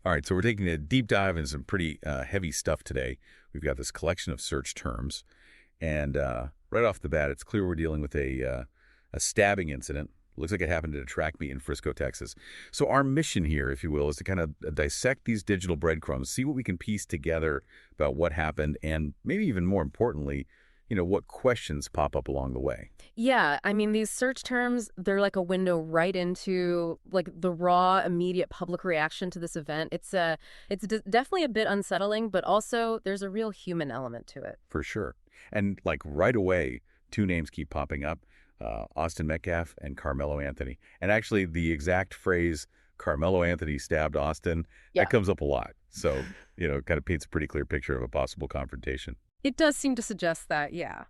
All right, so we're taking a deep dive into some pretty heavy stuff today. We've got this collection of search terms, and right off the bat, it's clear we're dealing with a stabbing incident. Looks like it happened at a track meet in Frisco, Texas. So our mission here, if you will, is to kind of dissect these digital breadcrumbs, see what we can piece together about what happened, and maybe even more importantly, what questions pop up along the way. Yeah, I mean, these search terms, they're like a window right into like the raw, immediate public reaction to this event. It's definitely a bit unsettling, but also there's a real human element to it. For sure. And like right away, two names keep popping up, Austin Metcalf and Karmelo Anthony. And actually the exact phrase, Karmelo Anthony stabbed Austin, Yeah. that comes up a lot. So, it kind of paints a pretty clear picture of a possible confrontation. It does seem to suggest that, yeah.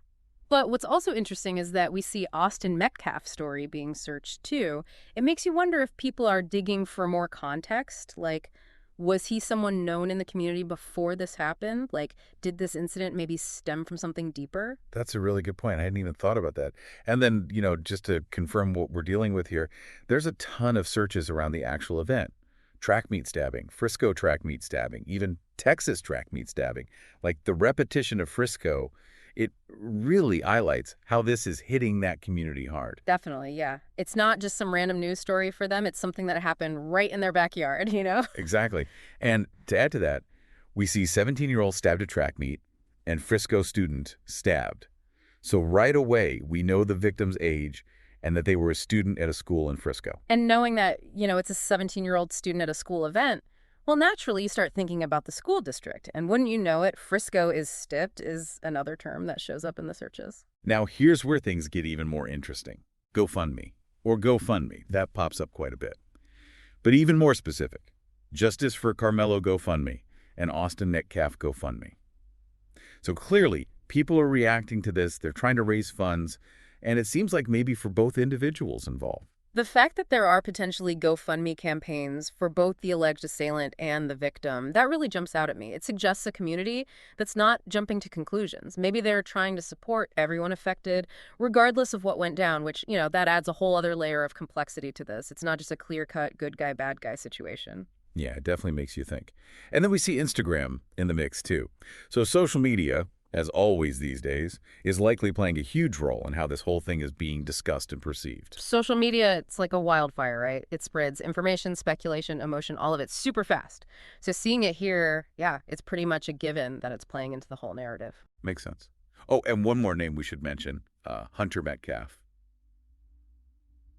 But what's also interesting is that we see Austin Metcalf's story being searched too. It makes you wonder if people are digging for more context. Like, was he someone known in the community before this happened? Like, did this incident maybe stem from something deeper? That's a really good point. I hadn't even thought about that. And then, just to confirm what we're dealing with here, there's a ton of searches around the actual event. Track meet stabbing, Frisco track meet stabbing, even Texas track meet stabbing. Like the repetition of Frisco, it really highlights how this is hitting that community hard. Definitely, yeah. It's not just some random news story for them. It's something that happened right in their backyard, Exactly. And to add to that, we see 17-year-old stabbed at track meet and Frisco student stabbed. So right away, we know the victim's age and that they were a student at a school in Frisco. And knowing that, it's a 17-year-old student at a school event, well, naturally, you start thinking about the school district. And wouldn't you know it, Frisco is stipped is another term that shows up in the searches. Now, here's where things get even more interesting. GoFundMe, or GoFundMe, that pops up quite a bit. But even more specific, Justice for Karmelo GoFundMe and Austin Metcalf GoFundMe. So clearly, people are reacting to this. They're trying to raise funds. And it seems like maybe for both individuals involved. The fact that there are potentially GoFundMe campaigns for both the alleged assailant and the victim, that really jumps out at me. It suggests a community that's not jumping to conclusions. Maybe they're trying to support everyone affected, regardless of what went down, which, that adds a whole other layer of complexity to this. It's not just a clear-cut good guy, bad guy situation. Yeah, it definitely makes you think. And then we see Instagram in the mix, too. So social media, as always these days, is likely playing a huge role in how this whole thing is being discussed and perceived. Social media, it's like a wildfire, right? It spreads information, speculation, emotion, all of it super fast. So seeing it here, yeah, it's pretty much a given that it's playing into the whole narrative. Makes sense. Oh, and one more name we should mention, Hunter Metcalf.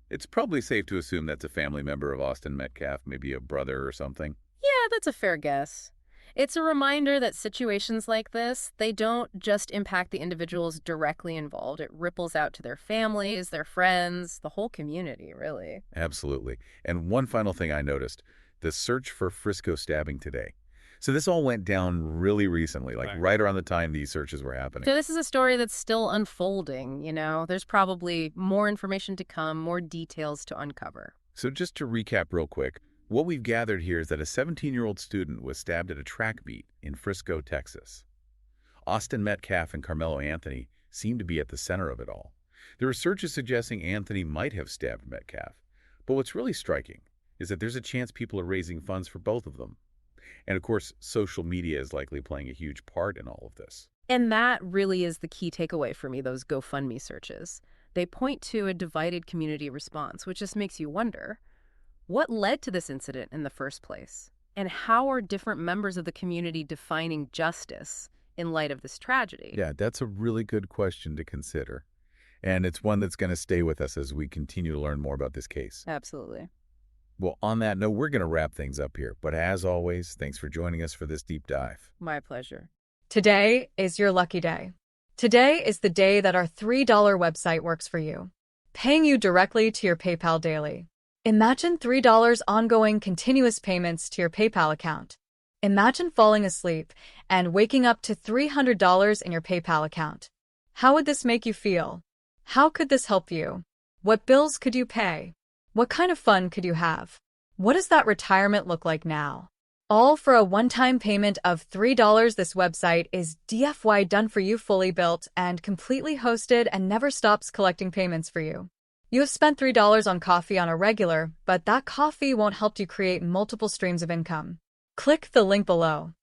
It's probably safe to assume that's a family member of Austin Metcalf, maybe a brother or something. Yeah, that's a fair guess. It's a reminder that situations like this, they don't just impact the individuals directly involved. It ripples out to their families, their friends, the whole community, really. Absolutely. And one final thing I noticed, the search for Frisco stabbing today. So this all went down really recently, like right around the time these searches were happening. So this is a story that's still unfolding, There's probably more information to come, more details to uncover. So just to recap real quick, what we've gathered here is that a 17-year-old student was stabbed at a track meet in Frisco, Texas. Austin Metcalf and Karmelo Anthony seem to be at the center of it all. There are searches suggesting Anthony might have stabbed Metcalf. But what's really striking is that there's a chance people are raising funds for both of them. And of course, social media is likely playing a huge part in all of this. And that really is the key takeaway for me, those GoFundMe searches. They point to a divided community response, which just makes you wonder, what led to this incident in the first place? And how are different members of the community defining justice in light of this tragedy? Yeah, that's a really good question to consider. And it's one that's going to stay with us as we continue to learn more about this case. Absolutely. Well, on that note, we're going to wrap things up here. But as always, thanks for joining us for this deep dive. My pleasure. Today is your lucky day. Today is the day that our $3 website works for you, paying you directly to your PayPal daily. Imagine $3 ongoing continuous payments to your PayPal account. Imagine falling asleep and waking up to $300 in your PayPal account. How would this make you feel? How could this help you? What bills could you pay? What kind of fun could you have? What does that retirement look like now? All for a one-time payment of $3. This website is DFY done for you, fully built and completely hosted, and never stops collecting payments for you. You have spent $3 on coffee on a regular, but that coffee won't help you create multiple streams of income. Click the link below.